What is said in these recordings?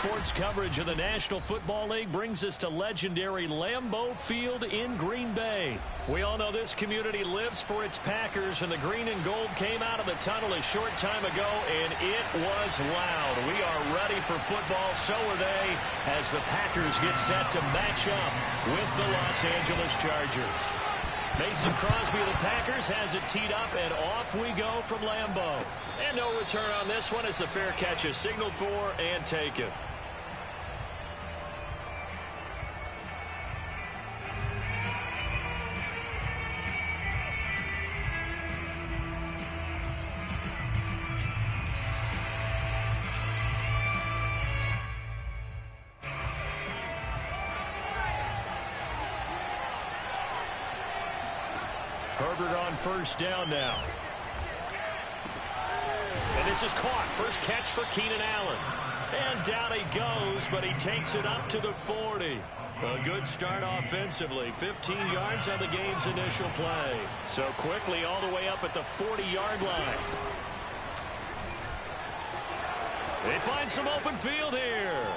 sports coverage of the National Football League brings us to legendary Lambeau Field in Green Bay. We all know this community lives for its Packers, and the green and gold came out of the tunnel a short time ago, and it was loud. We are ready for football, so are they, as the Packers get set to match up with the Los Angeles Chargers. Mason Crosby of the Packers has it teed up, and off we go from Lambeau. And no return on this one as the fair catch is signaled for and taken. Herbert on first down now. And this is caught. First catch for Keenan Allen. And down he goes, but he takes it up to the 40. A good start offensively. 15 yards on the game's initial play. So quickly all the way up at the 40-yard line. They find some open field here.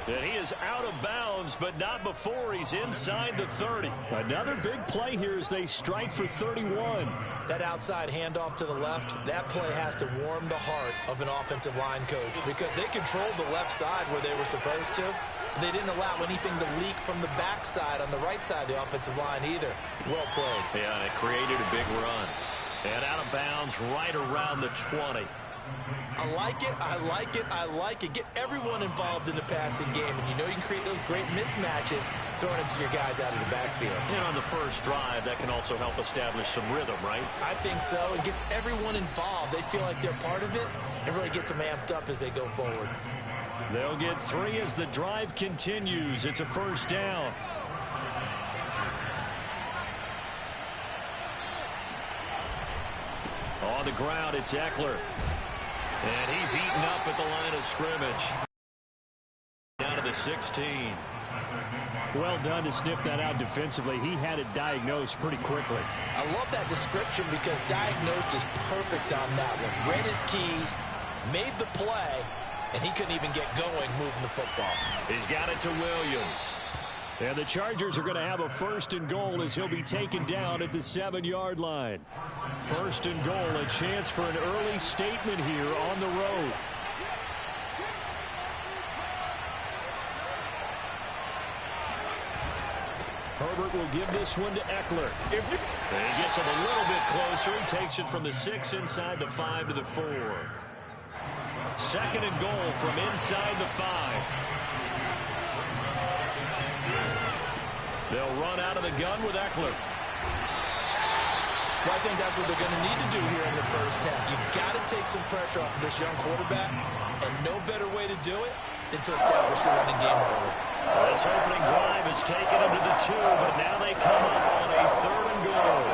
And he is out of bounds, but not before he's inside the 30. Another big play here as they strike for 31. That outside handoff to the left, that play has to warm the heart of an offensive line coach because they controlled the left side where they were supposed to. They didn't allow anything to leak from the backside on the right side of the offensive line either. Well played. Yeah, and it created a big run. And out of bounds right around the 20. I like it, I like it, I like it. Get everyone involved in the passing game, and you know you can create those great mismatches throwing it to your guys out of the backfield. And on the first drive, that can also help establish some rhythm, right? I think so. It gets everyone involved. They feel like they're part of it and really gets them amped up as they go forward. They'll get 3 as the drive continues. It's a first down. On the ground, it's Eckler. And he's eaten up at the line of scrimmage. Down to the 16. Well done to sniff that out defensively. He had it diagnosed pretty quickly. I love that description because diagnosed is perfect on that one. Read his keys, made the play, and he couldn't even get going moving the football. He's got it to Williams. And the Chargers are going to have a first and goal as he'll be taken down at the 7-yard line. First and goal, a chance for an early statement here on the road. Herbert will give this one to Eckler. And he gets him a little bit closer. He takes it from the 6 inside the 5 to the 4. Second and goal from inside the 5. They'll run out of the gun with Eckler. Well, I think that's what they're going to need to do here in the first half. You've got to take some pressure off of this young quarterback, and no better way to do it than to establish the running game early. This opening drive has taken them to the 2, but now they come up on a 3rd and goal.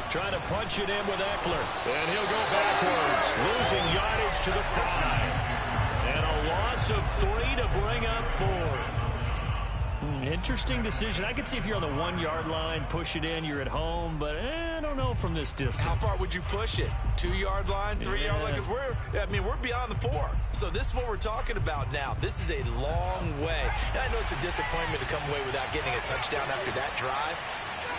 Trying to punch it in with Eckler. And he'll go backwards. Losing yardage to the 5. And a loss of 3 to bring up 4. Interesting decision. I could see if you're on the 1-yard line, push it in, you're at home. But I don't know from this distance. How far would you push it? 2-yard line, 3-yard line? Because we're beyond the 4. So this is what we're talking about now. This is a long way. And I know it's a disappointment to come away without getting a touchdown after that drive.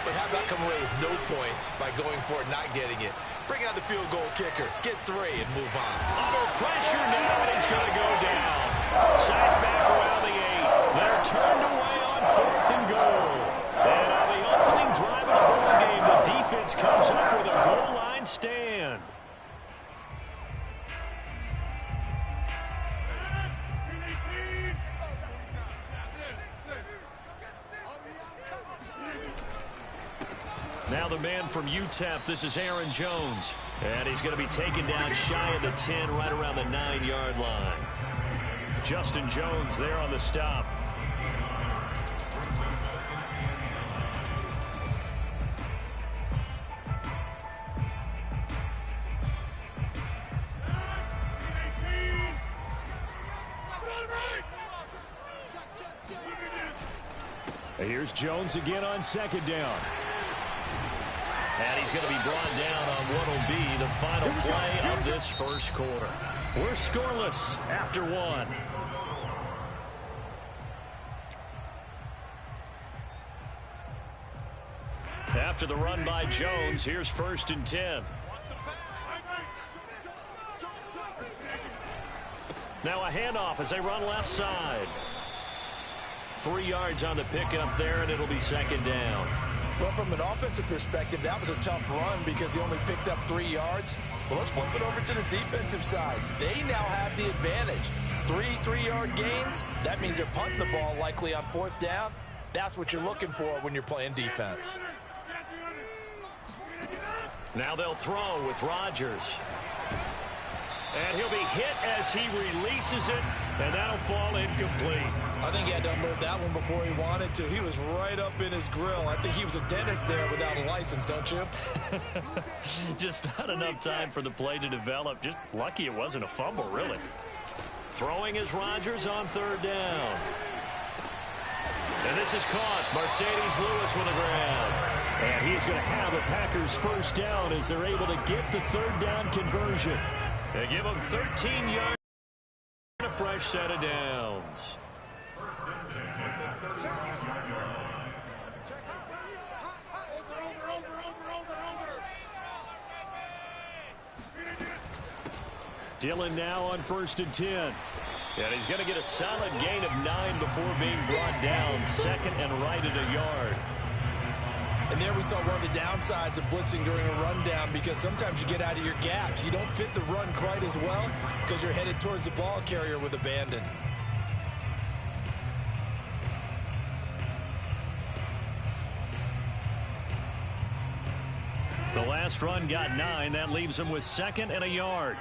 But how about come away with no points by going for it, not getting it? Bring out the field goal kicker, get 3, and move on. Under pressure now, and he's going to go down. Sacked back around the 8. They're turned away on 4th and goal. And on the opening drive of the ball game, the defense comes up with a goal line stand. Now the man from UTEP, this is Aaron Jones. And he's going to be taken down shy of the 10, right around the 9-yard line. Justin Jones there on the stop. Here's Jones again on 2nd down. And he's going to be brought down on what will be the final play of this first quarter. We're scoreless after one. After the run by Jones, here's 1st and 10. Now a handoff as they run left side. 3 yards on the pickup there, and it'll be 2nd down. Well, from an offensive perspective, that was a tough run because he only picked up 3 yards. Well, let's flip it over to the defensive side. They now have the advantage. 3 3-yard gains. That means they're punting the ball likely on 4th down. That's what you're looking for when you're playing defense. Now they'll throw with Rodgers. And he'll be hit as he releases it, and that'll fall incomplete. I think he had to unload that one before he wanted to. He was right up in his grill. I think he was a dentist there without a license, don't you? Just not enough time for the play to develop. Just lucky it wasn't a fumble, really. Throwing is Rodgers on 3rd down. And this is caught. Mercedes Lewis with a grab. And he's going to have a Packers 1st down as they're able to get the 3rd down conversion. They give him 13 yards and a fresh set of downs. Dillon now on 1st and 10. And he's going to get a solid gain of 9 before being brought down. 2nd and right at a yard. And there we saw one of the downsides of blitzing during a rundown, because sometimes you get out of your gaps. You don't fit the run quite as well because you're headed towards the ball carrier with abandon. The last run got 9. That leaves him with 2nd and a yard.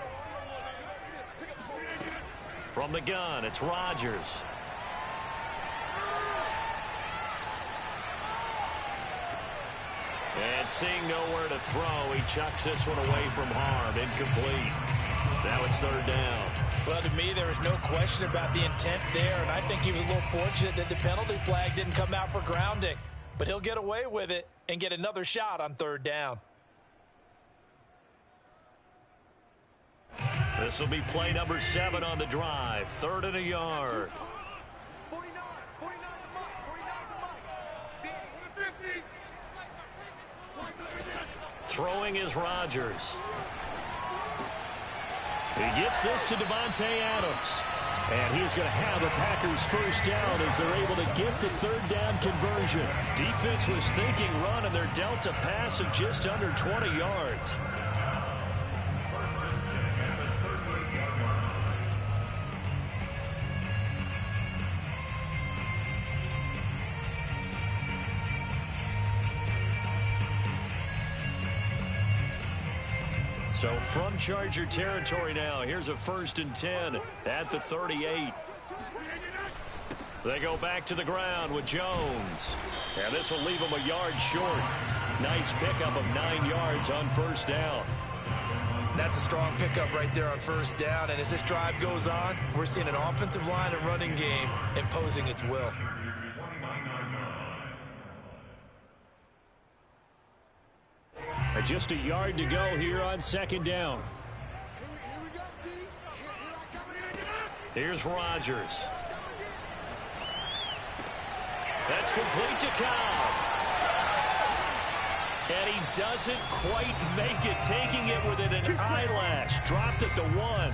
From the gun, it's Rodgers. And seeing nowhere to throw, he chucks this one away from harm. Incomplete. Now it's 3rd down. Well, to me, there is no question about the intent there, and I think he was a little fortunate that the penalty flag didn't come out for grounding. But he'll get away with it and get another shot on 3rd down. This will be play number 7 on the drive. 3rd and a yard. Throwing is Rodgers. He gets this to Davante Adams. And he's going to have a Packers 1st down as they're able to get the 3rd down conversion. Defense was thinking run, and they're dealt a pass of just under 20 yards. So from Charger territory now, here's a 1st and 10 at the 38. They go back to the ground with Jones. And this will leave them a yard short. Nice pickup of 9 yards on 1st down. That's a strong pickup right there on 1st down. And as this drive goes on, we're seeing an offensive line and running game imposing its will. Just a yard to go here on 2nd down. Here's Rodgers. That's complete to Cobb. And he doesn't quite make it, taking it within an eyelash. Dropped at the 1.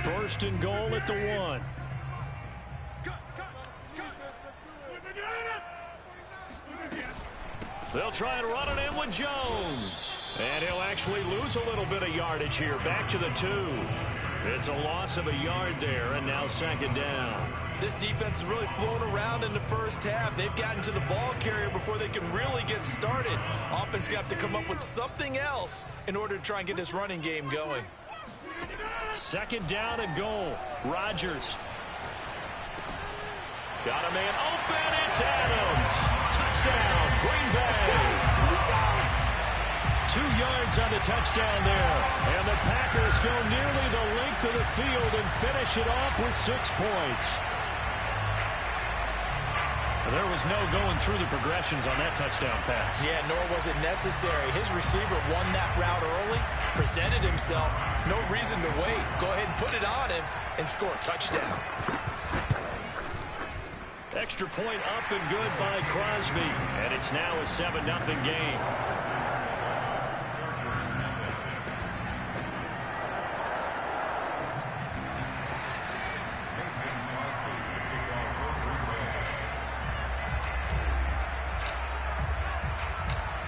First and goal at the 1. They'll try and run it in with Jones. And he'll actually lose a little bit of yardage here. Back to the 2. It's a loss of a yard there, and now 2nd down. This defense is really flown around in the 1st half. They've gotten to the ball carrier before they can really get started. Offense got to come up with something else in order to try and get this running game going. 2nd down and goal. Rodgers. Got a man open. It's Adams. Touchdown, Green Bay. 2 yards on the touchdown there. And the Packers go nearly the length of the field and finish it off with 6 points. There was no going through the progressions on that touchdown pass. Yeah, nor was it necessary. His receiver won that route early, presented himself. No reason to wait. Go ahead and put it on him and score a touchdown. Extra point up and good by Crosby. And it's now a 7-0 game.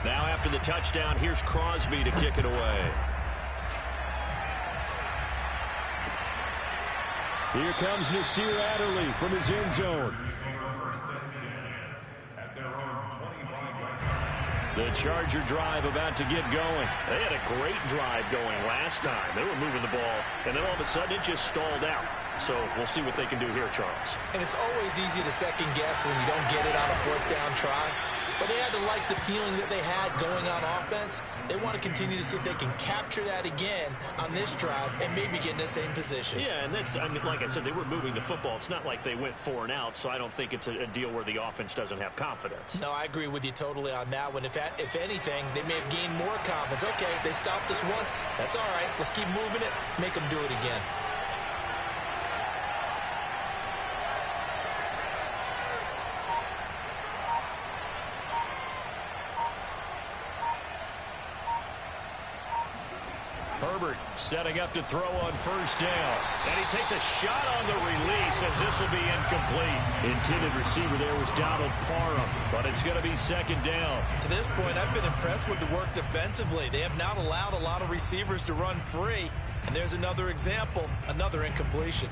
Now after the touchdown, here's Crosby to kick it away. Here comes Nasir Adderley from his end zone. The Charger drive about to get going. They had a great drive going last time. They were moving the ball, and then all of a sudden it just stalled out. So we'll see what they can do here, Charles. And it's always easy to second guess when you don't get it on a 4th down try. But they had to like the feeling that they had going on offense. They want to continue to see if they can capture that again on this drive and maybe get in the same position. Yeah, and that's, I mean, like I said, they were moving the football. It's not like they went 4 and out, so I don't think it's a deal where the offense doesn't have confidence. No, I agree with you totally on that one. If anything, they may have gained more confidence. Okay, they stopped us once. That's all right. Let's keep moving it. Make them do it again. Herbert setting up to throw on 1st down. And he takes a shot on the release as this will be incomplete. Intended receiver there was Donald Parham, but it's going to be 2nd down. To this point, I've been impressed with the work defensively. They have not allowed a lot of receivers to run free. And there's another example, another incompletion.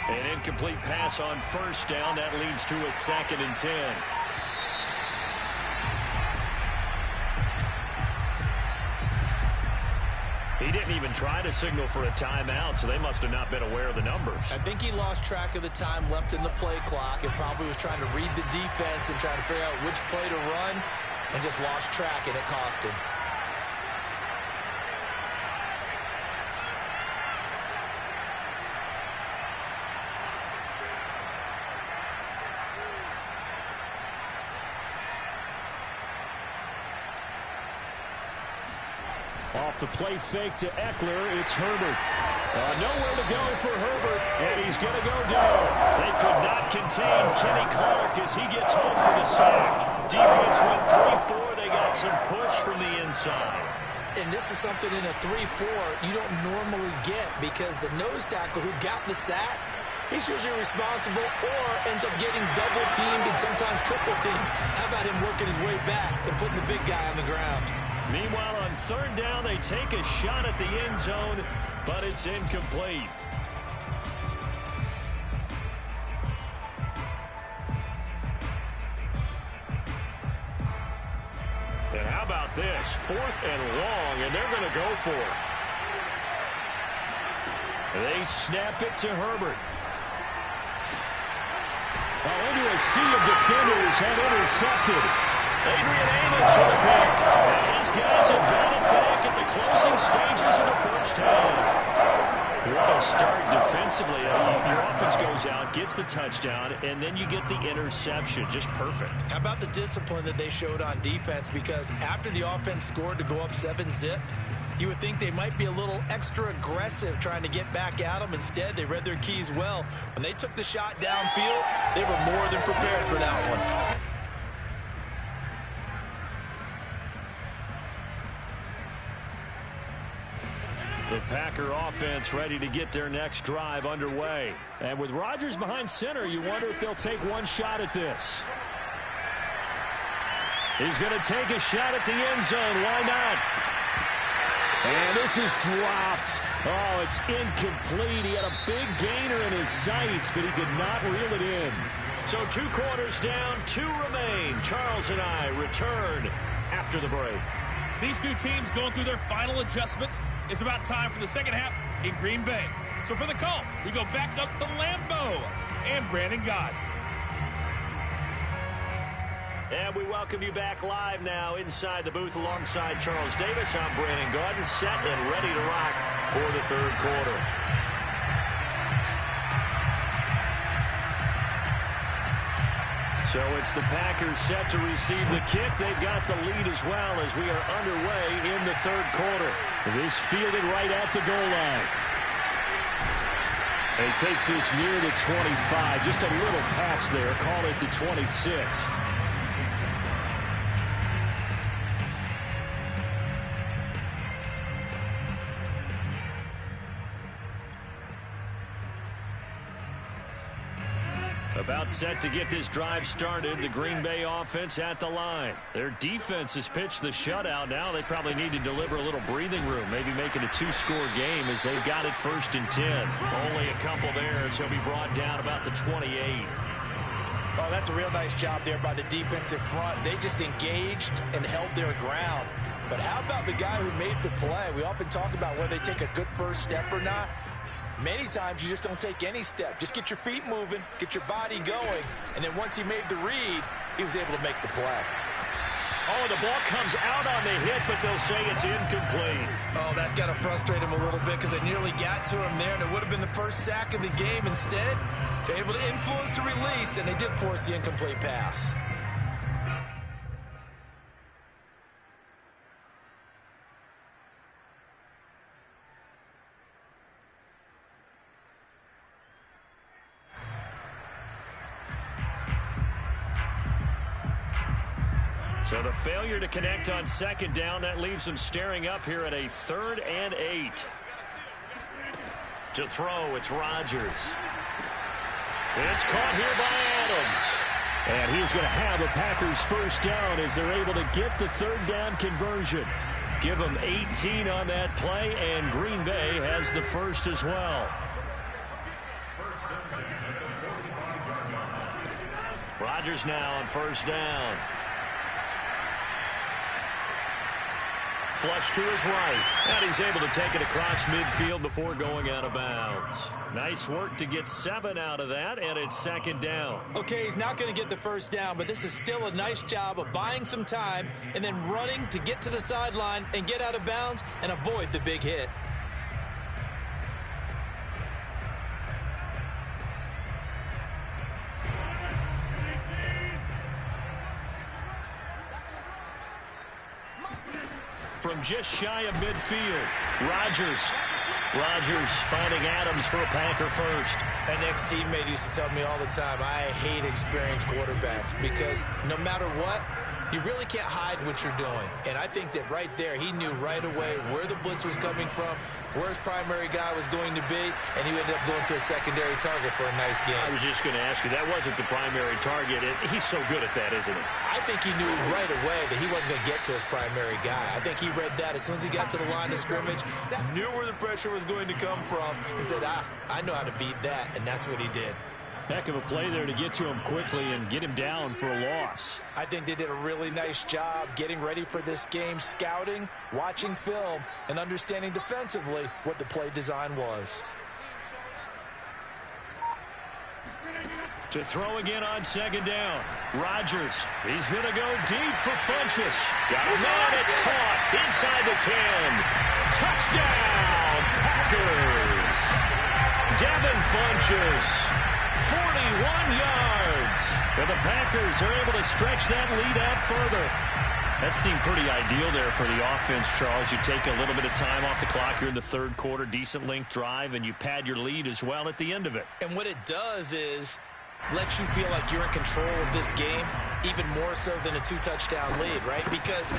An incomplete pass on 1st down. That leads to a 2nd and 10. He didn't even try to signal for a timeout, so they must have not been aware of the numbers. I think he lost track of the time left in the play clock and probably was trying to read the defense and trying to figure out which play to run and just lost track, and it cost him. Off the play fake to Eckler, it's Herbert. Nowhere to go for Herbert, and he's going to go down. They could not contain Kenny Clark as he gets home for the sack. Defense went 3-4. They got some push from the inside. And this is something in a 3-4 you don't normally get because the nose tackle who got the sack, he's usually responsible or ends up getting double-teamed and sometimes triple-teamed. How about him working his way back and putting the big guy on the ground? Meanwhile, on 3rd down, they take a shot at the end zone, but it's incomplete. And how about this? 4th and long, and they're going to go for it. They snap it to Herbert. Into a sea of defenders and intercepted. Adrian Amos with a pick. And these guys have got it back at the closing stages of the 1st half. What a start defensively. Your offense goes out, gets the touchdown, and then you get the interception. Just perfect. How about the discipline that they showed on defense? Because after the offense scored to go up 7-zip, you would think they might be a little extra aggressive trying to get back at them. Instead, they read their keys well. When they took the shot downfield, they were more than prepared for that one. The Packer offense ready to get their next drive underway. And with Rodgers behind center, you wonder if they'll take one shot at this. He's going to take a shot at the end zone. Why not? And this is dropped. Oh, it's incomplete. He had a big gainer in his sights, but he could not reel it in. So 2 quarters down, 2 remain. Charles and I return after the break. These two teams going through their final adjustments. It's about time for the second half in Green Bay. So for the call, we go back up to Lambeau and Brandon Gaudin. And we welcome you back live now inside the booth alongside Charles Davis. I'm Brandon Gaudin, set and ready to rock for the third quarter. So it's the Packers set to receive the kick. They've got the lead as well as we are underway in the third quarter. This fielded right at the goal line. He takes this near the 25. Just a little pass there. Call it the 26. About set to get this drive started. The Green Bay offense at the line. Their defense has pitched the shutout. Now they probably need to deliver a little breathing room. Maybe make it a 2-score game as they've got it 1st and 10. Only a couple there as he'll be brought down about the 28. Oh, that's a real nice job there by the defensive front. They just engaged and held their ground. But how about the guy who made the play? We often talk about whether they take a good first step or not. Many times you just don't take any step. Just get your feet moving, get your body going, and then once he made the read, he was able to make the play. Oh, the ball comes out on the hit, but they'll say it's incomplete. Oh, that's got to frustrate him a little bit because they nearly got to him there, and it would have been the first sack of the game. Instead, they're able to influence the release, and they did force the incomplete pass. So the failure to connect on 2nd down, that leaves them staring up here at a 3rd and 8. To throw, it's Rodgers. It's caught here by Adams. And he's going to have a Packers first down as they're able to get the 3rd down conversion. Give them 18 on that play, and Green Bay has the first as well. Rodgers now on 1st down. Flush to his right, and he's able to take it across midfield before going out of bounds. Nice work to get 7 out of that, and it's 2nd down. Okay, he's not going to get the first down, but this is still a nice job of buying some time and then running to get to the sideline and get out of bounds and avoid the big hit. From just shy of midfield, Rodgers finding Adams for a Packer first. An ex-teammate used to tell me all the time, I hate experienced quarterbacks because no matter what, you really can't hide what you're doing. And I think that right there, he knew right away where the blitz was coming from, where his primary guy was going to be, and he ended up going to a secondary target for a nice game. I was just going to ask you, that wasn't the primary target. He's so good at that, isn't he? I think he knew right away that he wasn't going to get to his primary guy. I think he read that as soon as he got to the line of scrimmage, knew where the pressure was going to come from, and said, I know how to beat that, and that's what he did. Heck of a play there to get to him quickly and get him down for a loss. I think they did a really nice job getting ready for this game, scouting, watching film, and understanding defensively what the play design was. To throw again on 2nd down. Rodgers, he's going to go deep for Funchess. Got a man, it's caught inside the 10. Touchdown, Packers. Devin Funchess. 41 yards. And the Packers are able to stretch that lead out further. That seemed pretty ideal there for the offense, Charles. You take a little bit of time off the clock here in the third quarter, decent length drive, and you pad your lead as well at the end of it. And what it does is let you feel like you're in control of this game, even more so than a 2-touchdown lead, right? Because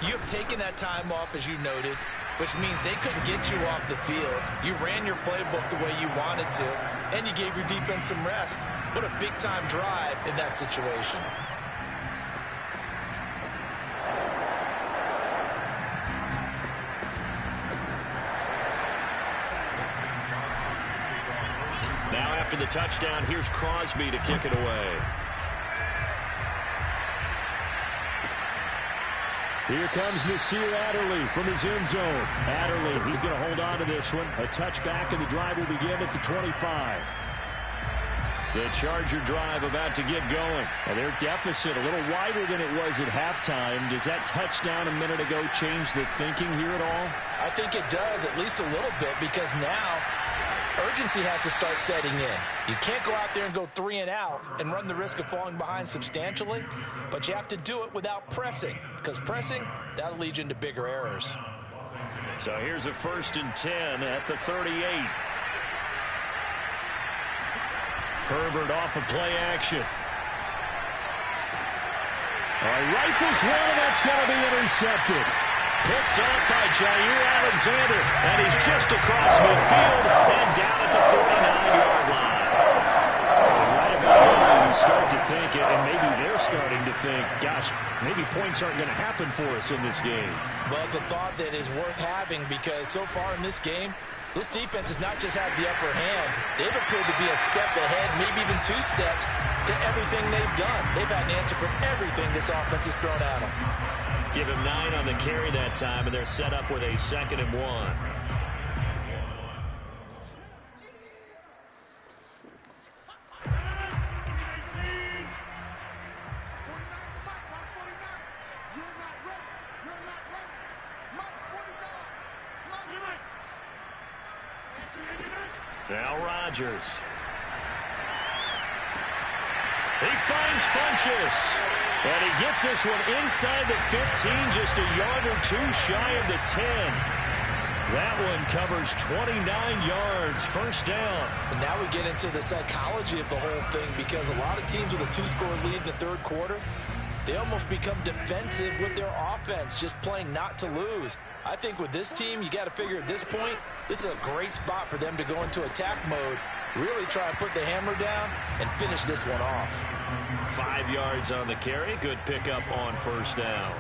you have taken that time off, as you noted, which means they couldn't get you off the field. You ran your playbook the way you wanted to, and you gave your defense some rest. What a big-time drive in that situation. after the touchdown. Here's Crosby to kick it away. Here comes Nasir Adderley from his end zone. Adderley, he's going to hold on to this one. A touchback, and the drive will begin at the 25. The Charger drive about to get going. Well, their deficit a little wider than it was at halftime. Does that touchdown a minute ago change the thinking here at all? I think it does, at least a little bit, because now urgency has to start setting in. You can't go out there and go 3 and out and run the risk of falling behind substantially, but you have to do it without pressing, because pressing, that'll lead you into bigger errors. So here's a 1st and 10 at the 38. Herbert off of play action. Rifles one, and that's going to be intercepted. Picked up by Jair Alexander, and he's just across midfield and down at the 49-yard line. And right about now, you start to think, and maybe they're starting to think, gosh, maybe points aren't going to happen for us in this game. Well, it's a thought that is worth having, because so far in this game, this defense has not just had the upper hand. They've appeared to be a step ahead, maybe even 2 steps, to everything they've done. They've had an answer for everything this offense has thrown at them. Give him 9 on the carry that time, and they're set up with a 2nd and 1. Now Rodgers. He finds Funchess. And he gets this one inside the 15, just a yard or 2 shy of the 10. That one covers 29 yards, 1st down. And now we get into the psychology of the whole thing, because a lot of teams with a 2-score lead in the 3rd quarter, they almost become defensive with their offense, just playing not to lose. I think with this team, you got to figure at this point, this is a great spot for them to go into attack mode, really try and put the hammer down and finish this one off. 5 yards on the carry. Good pickup on 1st down.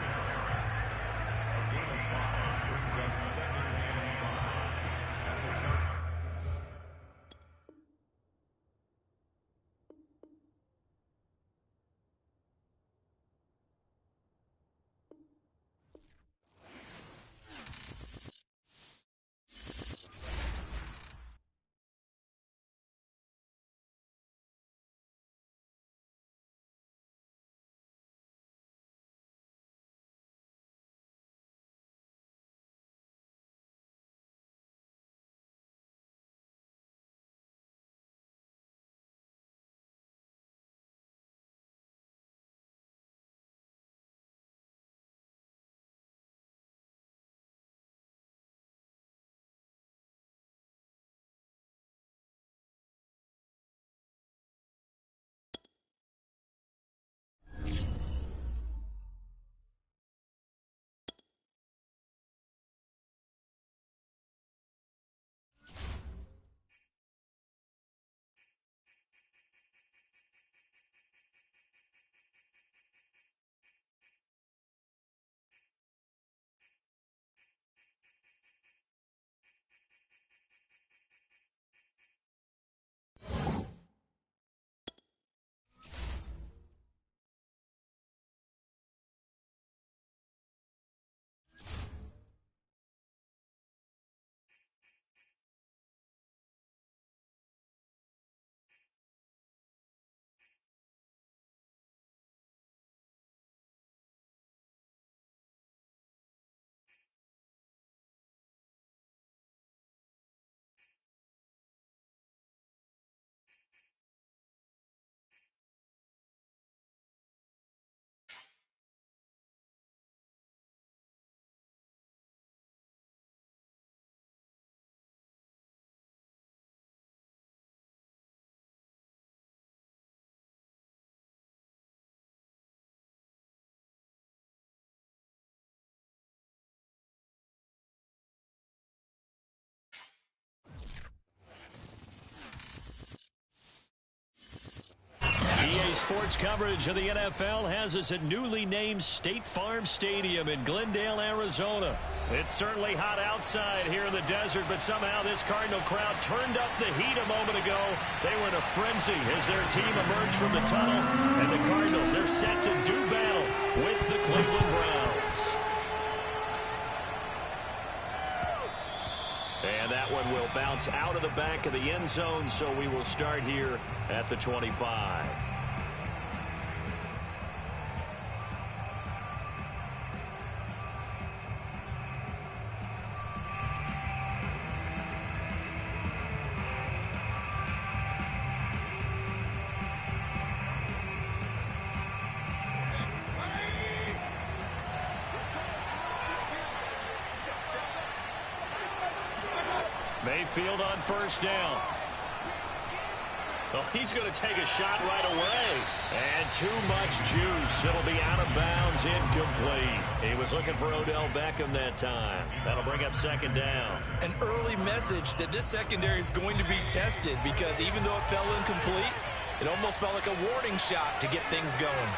Sports coverage of the NFL has us at newly named State Farm Stadium in Glendale, Arizona. It's certainly hot outside here in the desert, but somehow this Cardinal crowd turned up the heat a moment ago. They were in a frenzy as their team emerged from the tunnel, and the Cardinals, they're set to do battle with the Cleveland Browns. And that one will bounce out of the back of the end zone, so we will start here at the 25. Mayfield on first down. Well, he's going to take a shot right away. And too much juice. It'll be out of bounds, incomplete. He was looking for Odell Beckham that time. That'll bring up second down. An early message that this secondary is going to be tested, because even though it fell incomplete, it almost felt like a warning shot to get things going.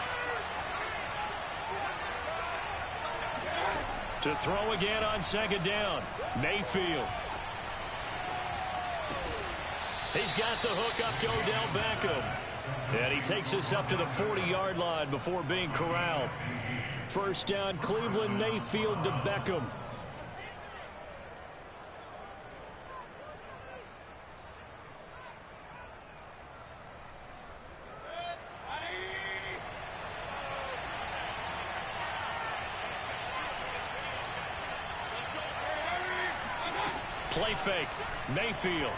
To throw again on second down, Mayfield. He's got the hook up to Odell Beckham. And he takes us up to the 40-yard line before being corralled. First down, Cleveland. Mayfield to Beckham. Play fake, Mayfield.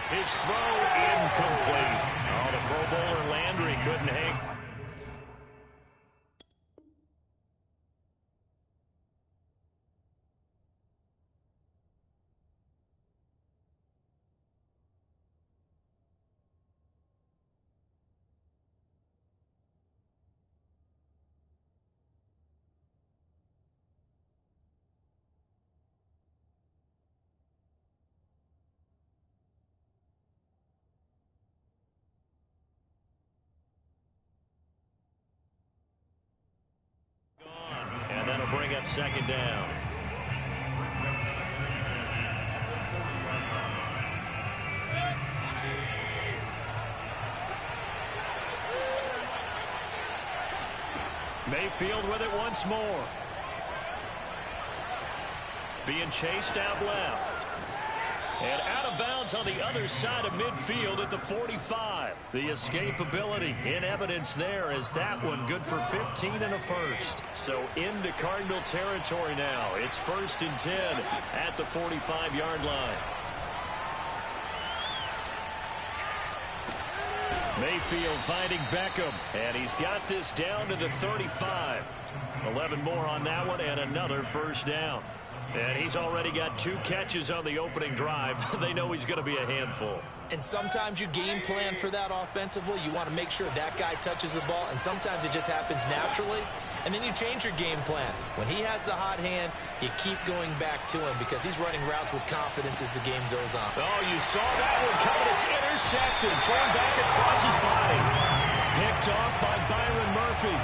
His throw incomplete. Oh, the Pro Bowler Landry couldn't hang. And that'll bring up second down. Mayfield with it once more. Being chased out left. And out of bounds on the other side of midfield at the 45. The escapability in evidence there, as that one good for 15 and a first. So into Cardinal territory now. It's 1st and 10 at the 45-yard line. Mayfield finding Beckham, and he's got this down to the 35. 11 more on that one, and another first down. And he's already got 2 catches on the opening drive. They know he's going to be a handful. And sometimes you game plan for that offensively. You want to make sure that guy touches the ball, and sometimes it just happens naturally. And then you change your game plan. When he has the hot hand, you keep going back to him because he's running routes with confidence as the game goes on. Oh, you saw that one coming. It's intercepted. Thrown back across his body. Picked off by Byron Murphy.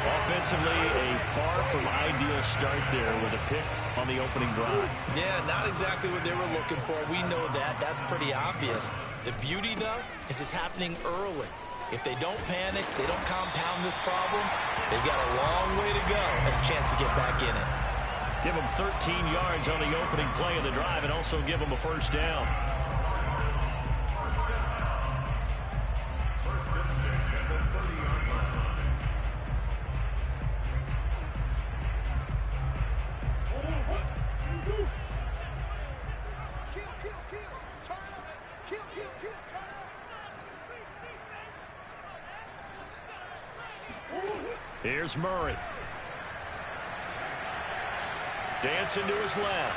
Offensively, a far from ideal start there with a pick on the opening drive. Yeah, not exactly what they were looking for. We know that. That's pretty obvious. The beauty, though, is it's happening early. If they don't panic, they don't compound this problem, they've got a long way to go and a chance to get back in it. Give them 13 yards on the opening play of the drive and also give them a first down. Here's Murray. Dancing to his left.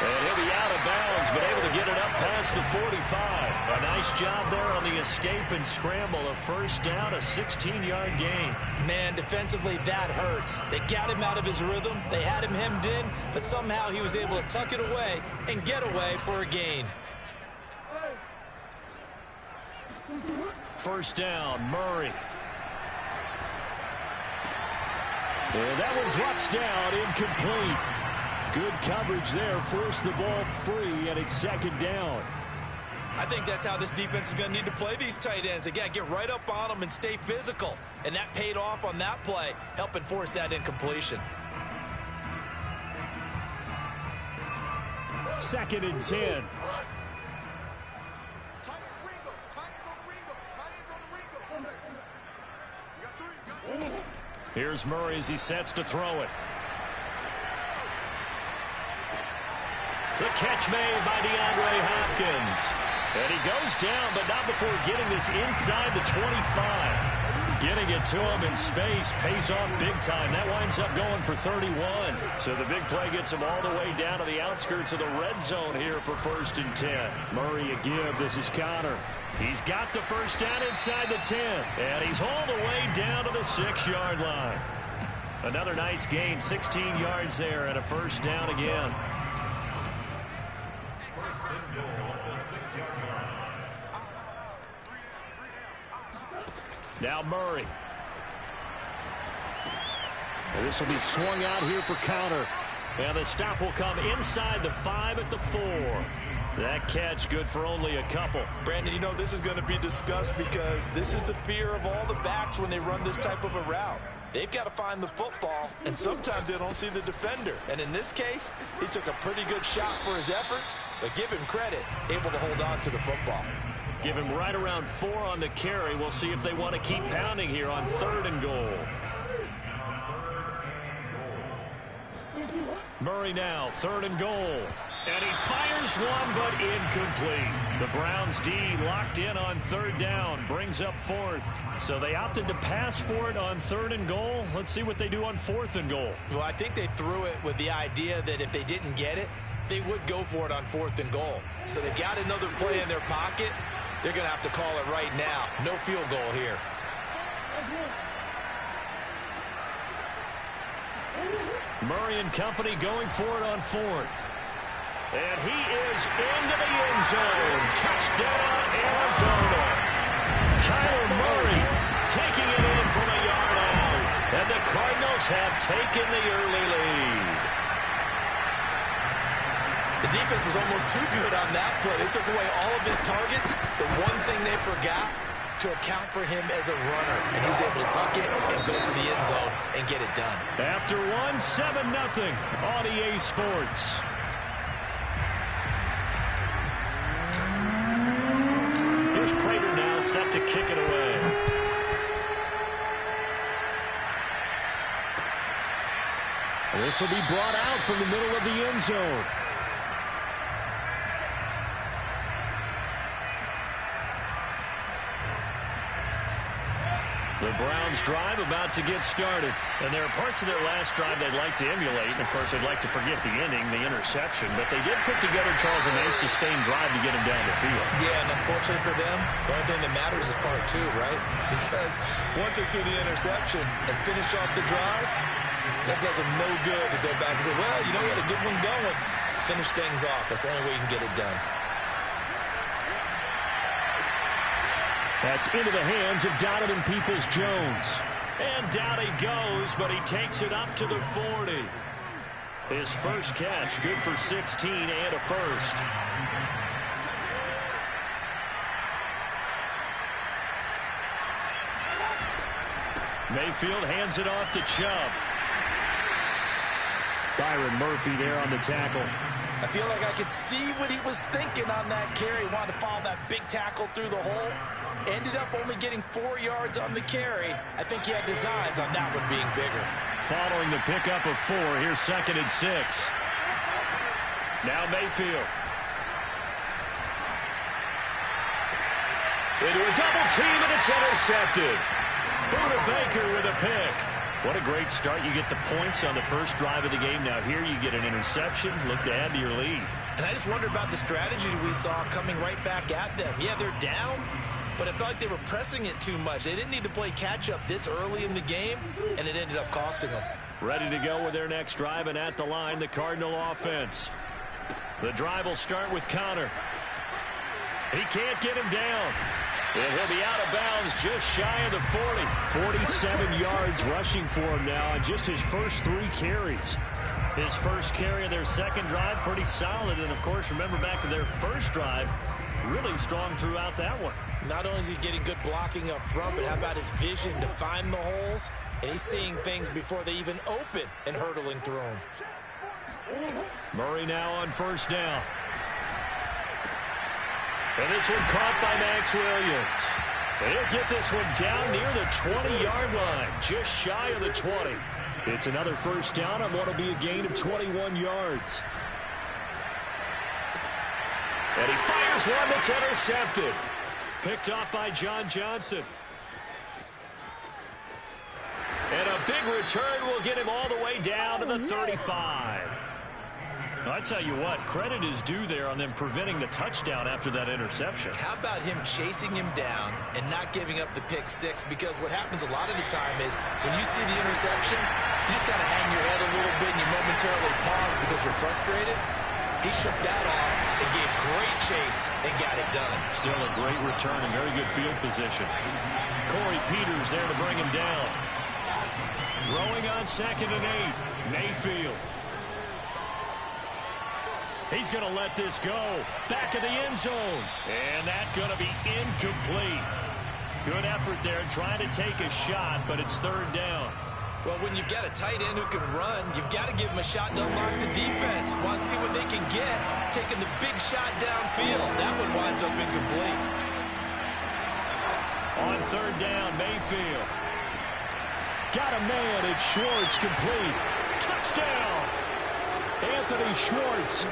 And he'll be out of bounds, but able to get it up past the 45. A nice job there on the escape and scramble. A first down, a 16-yard gain. Man, defensively, that hurts. They got him out of his rhythm. They had him hemmed in, but somehow he was able to tuck it away and get away for a gain. First down, Murray. And that one drops down, incomplete. Good coverage there, forced the ball free, and it's second down. I think that's how this defense is going to need to play these tight ends. Again, get right up on them and stay physical. And that paid off on that play, helping force that incompletion. Second and 10. Here's Murray as he sets to throw it. The catch made by DeAndre Hopkins. And he goes down, but not before getting this inside the 25. Getting it to him in space pays off big time. That winds up going for 31. So the big play gets him all the way down to the outskirts of the red zone here for first and 10. Murray a give. This is Conner. He's got the first down inside the 10. And he's all the way down to the 6-yard line. Another nice gain, 16 yards there, and a first down again. Now Murray. And this will be swung out here for Conner. And the stop will come inside the 5 at the 4. That catch good for only a couple. Brandon, you know this is going to be discussed because this is the fear of all the backs when they run this type of a route. They've got to find the football, and sometimes they don't see the defender. And in this case, he took a pretty good shot for his efforts, but give him credit, able to hold on to the football. Give him right around 4 on the carry. We'll see if they want to keep pounding here on 3rd and goal. Murray now, 3rd and goal. And he fires one, but incomplete. The Browns D locked in on 3rd down, brings up 4th. So they opted to pass for it on 3rd and goal. Let's see what they do on 4th and goal. Well, I think they threw it with the idea that if they didn't get it, they would go for it on 4th and goal. So they've got another play in their pocket. They're going to have to call it right now. No field goal here. Murray and company going for it on 4th. And he is into the end zone. Touchdown, Arizona. Kyler Murray taking it in from a yard out. And the Cardinals have taken the early lead. The defense was almost too good on that play. They took away all of his targets. The one thing they forgot, to account for him as a runner. And he was able to tuck it and go for the end zone and get it done. After 7-0 on EA Sports. Here's Prater now set to kick it away. This will be brought out from the middle of the end zone. The Browns drive about to get started. And there are parts of their last drive they'd like to emulate. And, of course, they'd like to forget the ending, the interception. But they did put together, Charles, a nice sustained drive to get him down the field. Yeah, and unfortunately for them, the only thing that matters is part 2, right? Because once they threw the interception and finish off the drive, that does them no good to go back and say, well, you know, we had a good one going. Finish things off. That's the only way you can get it done. That's into the hands of Donovan Peoples-Jones. And down he goes, but he takes it up to the 40. His first catch, good for 16 and a first. Mayfield hands it off to Chubb. Byron Murphy there on the tackle. I feel like I could see what he was thinking on that carry. Wanted to follow that big tackle through the hole. Ended up only getting 4 yards on the carry. I think he had designs on that one being bigger. Following the pickup of 4, here's 2nd and 6. Now Mayfield. Into a double team, and it's intercepted. Buda Baker with a pick. What a great start. You get the points on the first drive of the game. Now here you get an interception. Look to add to your lead. And I just wonder about the strategy we saw coming right back at them. Yeah, they're down, but I felt like they were pressing it too much. They didn't need to play catch-up this early in the game, and it ended up costing them. Ready to go with their next drive, and at the line, the Cardinal offense. The drive will start with Conner. He can't get him down. And he'll be out of bounds just shy of the 40. 47 yards rushing for him now on just his first 3 carries. His first carry of their second drive, pretty solid. And, of course, remember back to their first drive, really strong throughout that one. Not only is he getting good blocking up front, but how about his vision to find the holes? And he's seeing things before they even open and hurdling through them. Murray now on first down. And this one caught by Max Williams. And he'll get this one down near the 20-yard line, just shy of the 20. It's another first down on what will be a gain of 21 yards. And he fires one that's intercepted. Picked off by John Johnson. And a big return will get him all the way down to the 35. I tell you what, credit is due there on them preventing the touchdown after that interception. How about him chasing him down and not giving up the pick six? Because what happens a lot of the time is when you see the interception, you just kind of hang your head a little bit and you momentarily pause because you're frustrated. He shook that off and gave great chase and got it done. Still a great return and very good field position. Corey Peters there to bring him down. Throwing on 2nd and 8. Mayfield. He's going to let this go. Back of the end zone. And that's going to be incomplete. Good effort there trying to take a shot, but it's 3rd down. Well, when you've got a tight end who can run, you've got to give him a shot to unlock the defense. Want to see what they can get. Taking the big shot downfield. That one winds up incomplete. On 3rd down, Mayfield. Got a man. It's Schwartz, complete. Touchdown! Anthony Schwartz.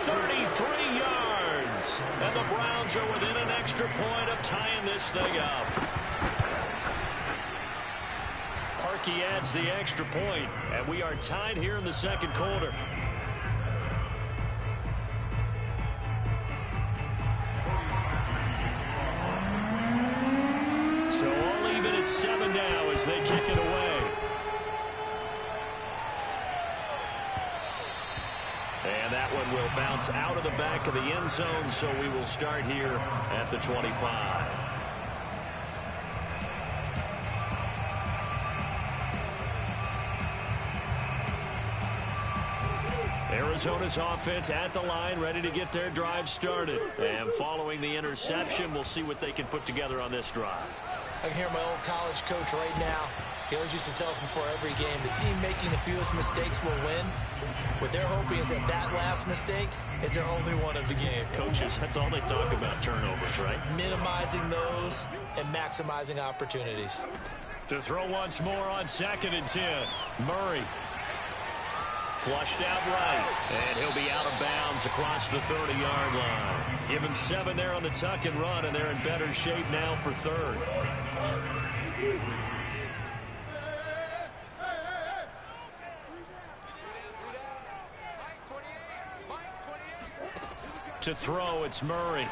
33 yards. And the Browns are within an extra point of tying this thing up. Parkey adds the extra point, and we are tied here in the second quarter. So all even at 7 now as they kick it away. And that one will bounce out of the back of the end zone, so we will start here at the 25. Arizona's offense at the line, ready to get their drive started. And following the interception, we'll see what they can put together on this drive. I can hear my old college coach right now. He always used to tell us before every game, the team making the fewest mistakes will win. What they're hoping is that that last mistake is their only one of the game. Coaches, that's all they talk about, turnovers, right? Minimizing those and maximizing opportunities. To throw once more on 2nd and 10. Murray. Flushed out right. And he'll be out of bounds across the 30-yard line. Give him 7 there on the tuck and run, and they're in better shape now for 3rd. To throw, it's Murray.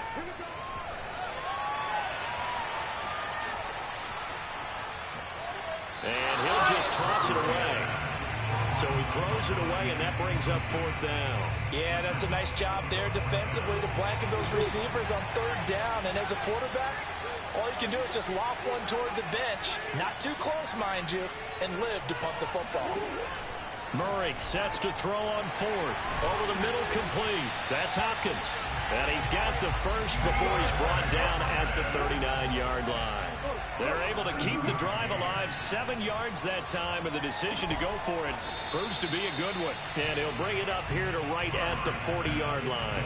And he'll just toss it away. So he throws it away, and that brings up 4th down. Yeah, that's a nice job there defensively to blanket those receivers on 3rd down. And as a quarterback, all you can do is just lob one toward the bench. Not too close, mind you, and live to punt the football. Murray sets to throw on 4th. Over the middle, complete. That's Hopkins. And he's got the first before he's brought down at the 39-yard line. They're able to keep the drive alive, 7 yards that time, and the decision to go for it proves to be a good one. And he'll bring it up here to right at the 40-yard line.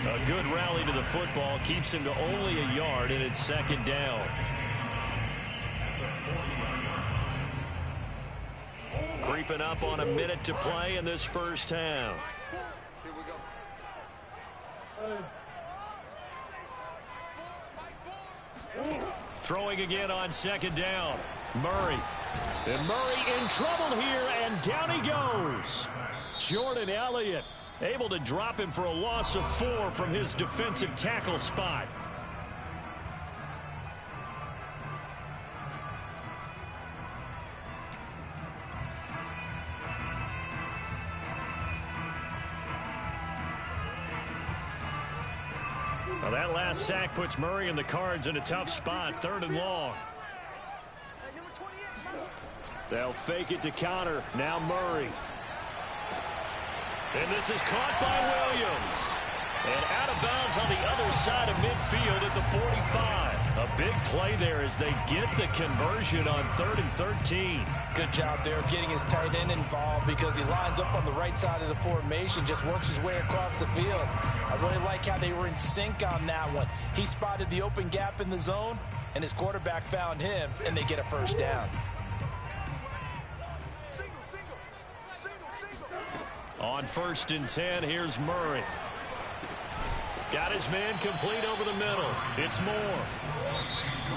A good rally to the football keeps him to only a yard, and it's 2nd down. Creeping up on a minute to play in this first half. Here we go. Throwing again on 2nd down. Murray. And Murray in trouble here, and down he goes. Jordan Elliott able to drop him for a loss of 4 from his defensive tackle spot. Well, that last sack puts Murray and the Cards in a tough spot, 3rd and long. They'll fake it to counter. Now Murray. And this is caught by Williams. And out of bounds on the other side of midfield at the 45. A big play there as they get the conversion on 3rd and 13. Good job there getting his tight end involved because he lines up on the right side of the formation, just works his way across the field. I really like how they were in sync on that one. He spotted the open gap in the zone, and his quarterback found him, and they get a first down. On 1st and 10, here's Murray. Got his man complete over the middle. It's Moore.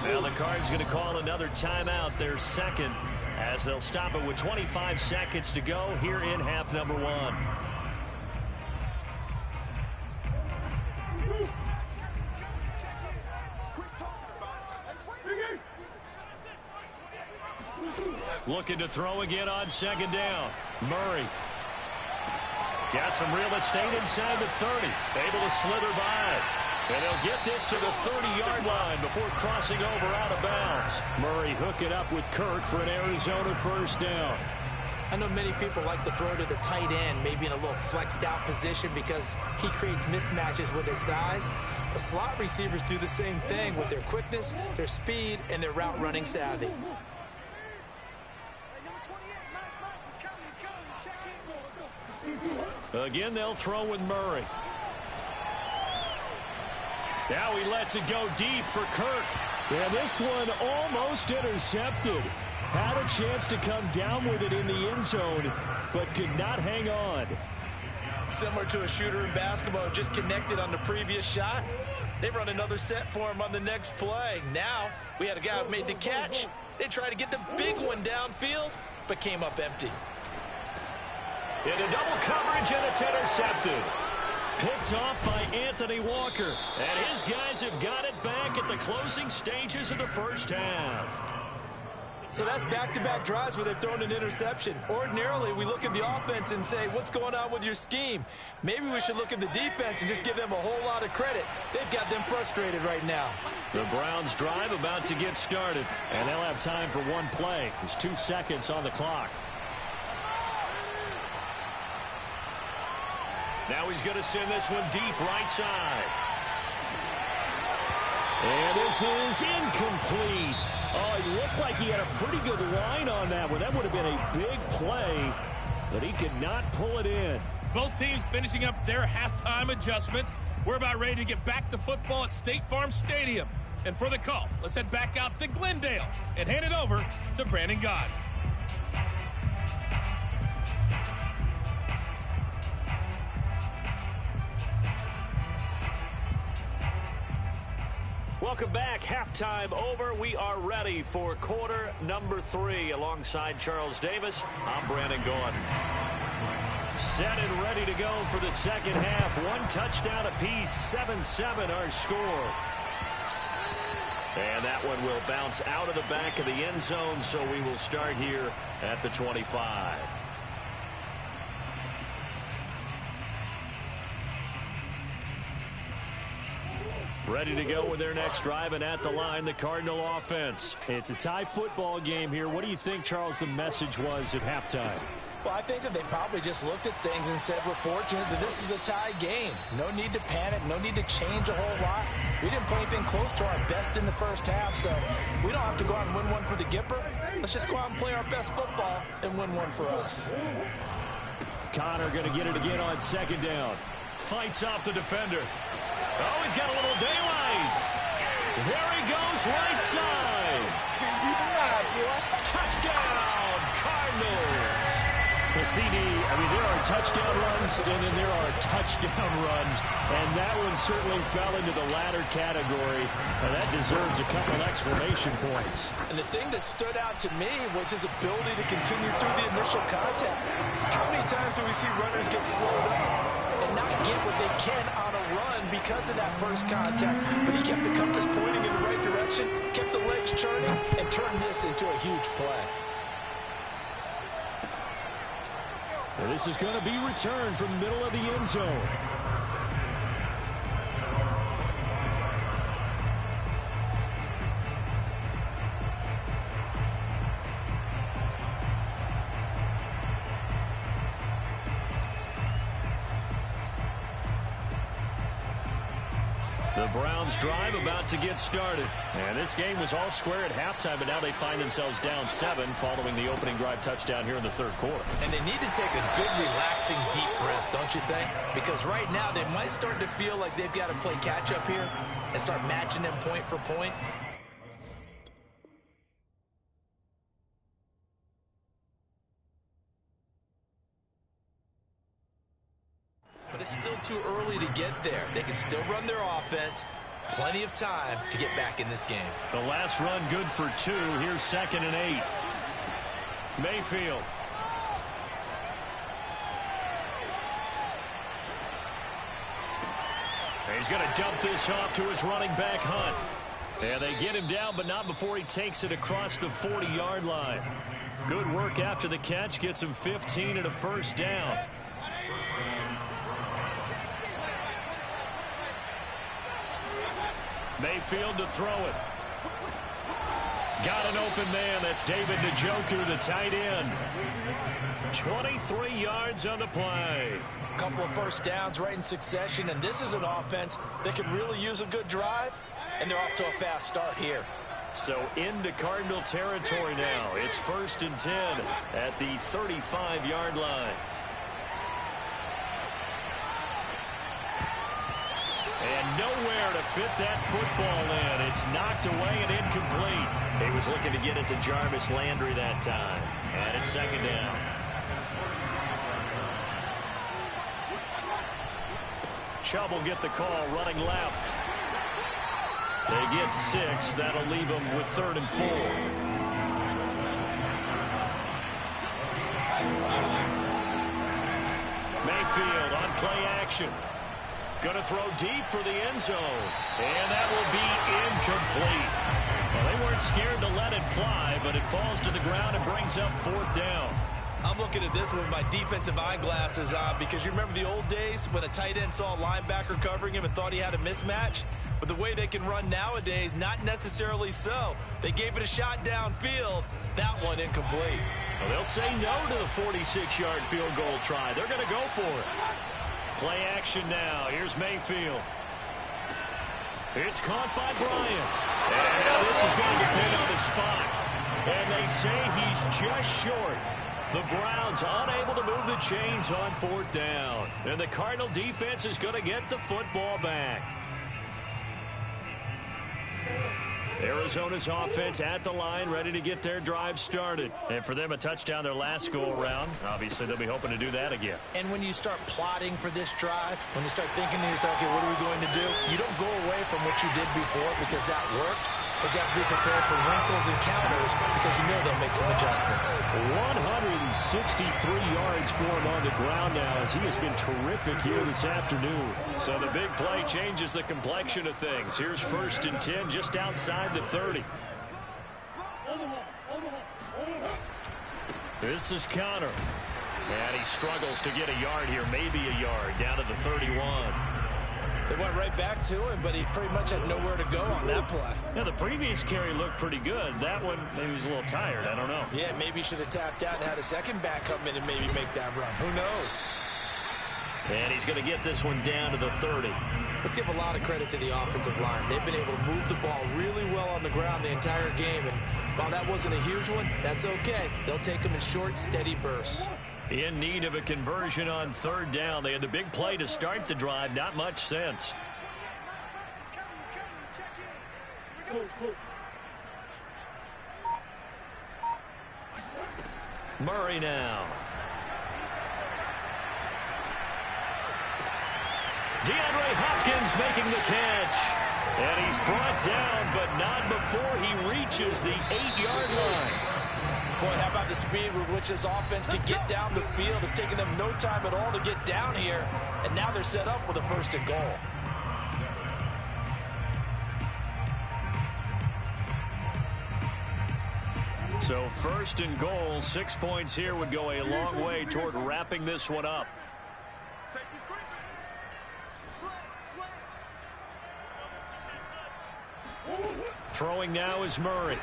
Now the Cards going to call another timeout, their second, as they'll stop it with 25 seconds to go here in half number 1. Looking to throw again on 2nd down. Murray. Got some real estate inside the 30. Able to slither by. And they'll get this to the 30-yard line before crossing over out of bounds. Murray hooking up with Kirk for an Arizona first down. I know many people like to throw to the tight end, maybe in a little flexed out position because he creates mismatches with his size. But slot receivers do the same thing with their quickness, their speed, and their route running savvy. Again, they'll throw with Murray. Now he lets it go deep for Kirk. And this one almost intercepted. Had a chance to come down with it in the end zone, but could not hang on. Similar to a shooter in basketball, just connected on the previous shot. They run another set for him on the next play. Now we had a guy who made the catch. They tried to get the big one downfield, but came up empty. Into double coverage, and it's intercepted. Picked off by Anthony Walker. And his guys have got it back at the closing stages of the first half. So that's back-to-back drives where they've thrown an interception. Ordinarily, we look at the offense and say, what's going on with your scheme? Maybe we should look at the defense and just give them a whole lot of credit. They've got them frustrated right now. The Browns drive about to get started. And they'll have time for one play. There's 2 seconds on the clock. Now he's going to send this one deep right side. And this is incomplete. Oh, it looked like he had a pretty good line on that one. That would have been a big play, but he could not pull it in. Both teams finishing up their halftime adjustments. We're about ready to get back to football at State Farm Stadium. And for the call, let's head back out to Glendale and hand it over to Brandon Gaudin. Welcome back. Halftime over. We are ready for quarter number 3. Alongside Charles Davis, I'm Brandon Gaudin. Set and ready to go for the second half. 1 touchdown apiece, 7-7 our score. And that one will bounce out of the back of the end zone, so we will start here at the 25. Ready to go with their next drive, and at the line, the Cardinal offense. It's a tie football game here. What do you think, Charles, the message was at halftime? Well, I think that they probably just looked at things and said, we're fortunate that this is a tie game. No need to panic, no need to change a whole lot. We didn't play anything close to our best in the first half, so we don't have to go out and win one for the Gipper. Let's just go out and play our best football and win one for us. Connor going to get it again on 2nd down. Fights off the defender. Oh, he's got a little daylight. There he goes, right side. Touchdown, Cardinals. The CD, I mean, there are touchdown runs, and then there are touchdown runs, and that one certainly fell into the latter category. And that deserves a couple exclamation points. And the thing that stood out to me was his ability to continue through the initial contact. How many times do we see runners get slowed up and not get what they can on a run because of that first contact? But he kept the compass pointing in the right direction, kept the legs churning, and turned this into a huge play. Well, this is going to be returned from the middle of the end zone. The Browns drive about to get started. And this game was all square at halftime, but now they find themselves down 7 following the opening drive touchdown here in the third quarter. And they need to take a good, relaxing, deep breath, don't you think? Because right now they might start to feel like they've got to play catch-up here and start matching them point for point. But it's still too early to get there. They can still run their offense. Plenty of time to get back in this game. The last run good for 2. Here's 2nd and 8. Mayfield. He's going to dump this off to his running back, Hunt. And they get him down, but not before he takes it across the 40-yard line. Good work after the catch. Gets him 15 and a first down. Mayfield to throw it. Got an open man. That's David Njoku, the tight end. 23 yards on the play. A couple of first downs right in succession, and this is an offense that could really use a good drive, and they're off to a fast start here. So into Cardinal territory now. It's 1st and 10 at the 35-yard line. And nowhere to fit that football in. It's knocked away and incomplete. He was looking to get it to Jarvis Landry that time. And it's 2nd down. Chubb will get the call running left. They get 6. That'll leave them with 3rd and 4. Mayfield on play action. Going to throw deep for the end zone. And that will be incomplete. Well, they weren't scared to let it fly, but it falls to the ground and brings up 4th down. I'm looking at this with my defensive eyeglasses on because you remember the old days when a tight end saw a linebacker covering him and thought he had a mismatch? But the way they can run nowadays, not necessarily so. They gave it a shot downfield. That one incomplete. Well, they'll say no to the 46-yard field goal try. They're going to go for it. Play action now. Here's Mayfield. It's caught by Bryant. And now this is going to depend on the spot. And they say he's just short. The Browns unable to move the chains on 4th down. And the Cardinal defense is going to get the football back. Arizona's offense at the line, ready to get their drive started. And for them, a touchdown their last go-around. Obviously, they'll be hoping to do that again. And when you start plotting for this drive, when you start thinking to yourself, okay, what are we going to do? You don't go away from what you did before because that worked. But you have to be prepared for wrinkles and counters because you know they'll make some adjustments. 163 yards for him on the ground now as he has been terrific here this afternoon. So the big play changes the complexion of things. Here's 1st and 10 just outside the 30. This is Connor. And he struggles to get a yard here, maybe a yard, down to the 31. They went right back to him, but he pretty much had nowhere to go on that play. Now, the previous carry looked pretty good. That one, maybe he was a little tired. I don't know. Yeah, maybe he should have tapped out and had a second back come in and maybe make that run. Who knows? And he's going to get this one down to the 30. Let's give a lot of credit to the offensive line. They've been able to move the ball really well on the ground the entire game. And while that wasn't a huge one, that's okay. They'll take them in short, steady bursts. In need of a conversion on 3rd down. They had the big play to start the drive. Not much sense. Murray now. DeAndre Hopkins making the catch. And he's brought down, but not before he reaches the 8-yard line. Boy, how about the speed with which this offense can get down the field? It's taken them no time at all to get down here, and now they're set up with a 1st and goal. So 1st and goal, 6 points here would go a long way toward wrapping this one up. Throwing now is Murray.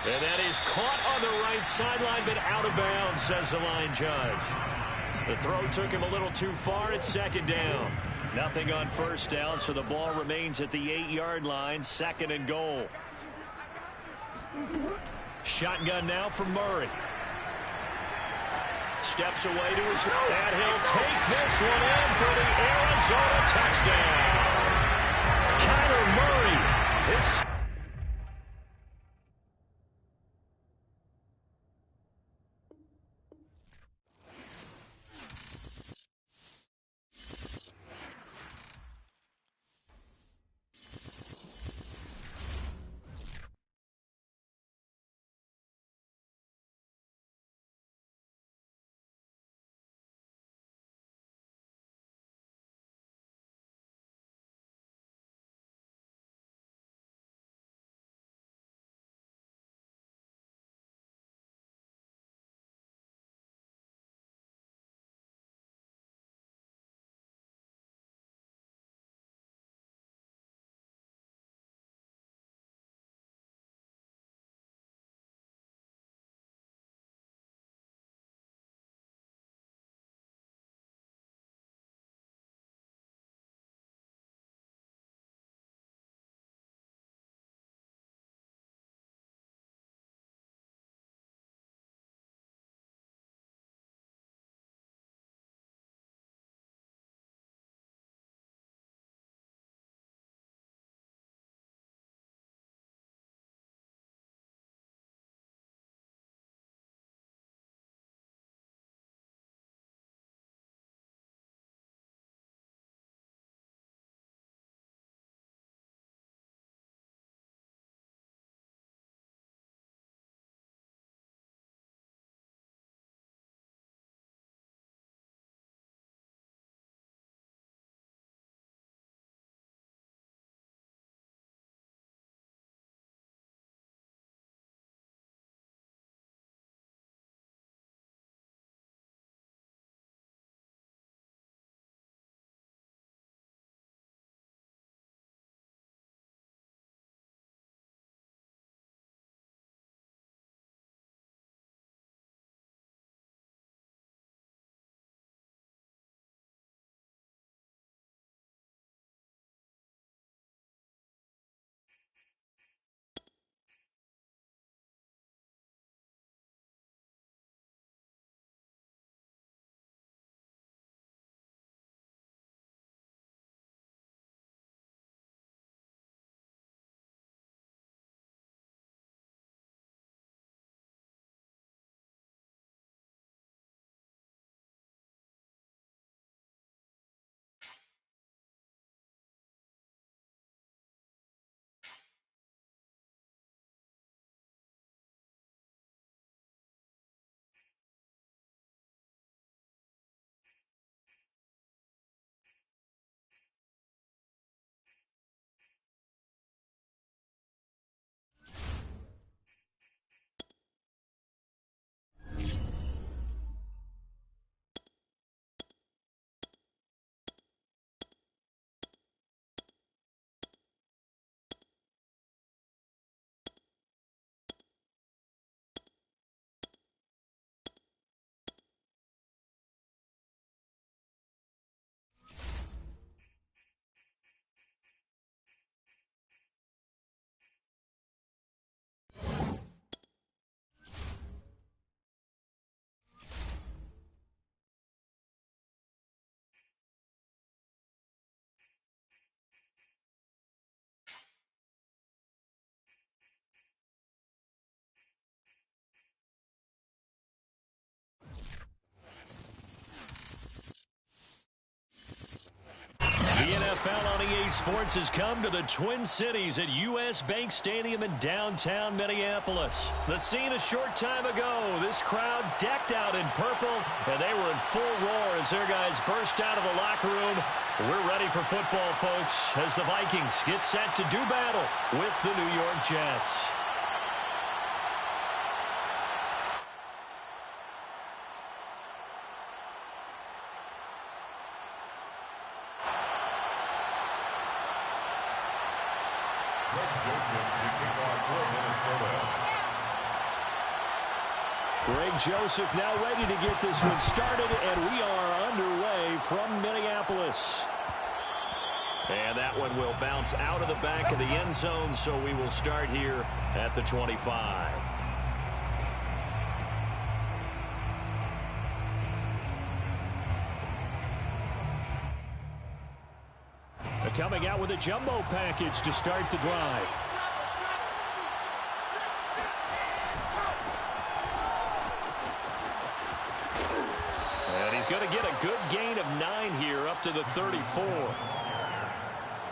And that is caught on the right sideline, but out of bounds, says the line judge. The throw took him a little too far. It's 2nd down. Nothing on first down, so the ball remains at the 8-yard line, 2nd and goal. Shotgun now from Murray. Steps away to his and he'll take this one in for the Arizona touchdown. Kyler Murray, his The NFL on EA Sports has come to the Twin Cities at U.S. Bank Stadium in downtown Minneapolis. The scene a short time ago, this crowd decked out in purple, and they were in full roar as their guys burst out of the locker room. We're ready for football, folks, as the Vikings get set to do battle with the New York Jets. Greg Joseph now ready to get this one started, and we are underway from Minneapolis. And that one will bounce out of the back of the end zone, so we will start here at the 25. Coming out with a jumbo package to start the drive. And he's going to get a good gain of 9 here up to the 34.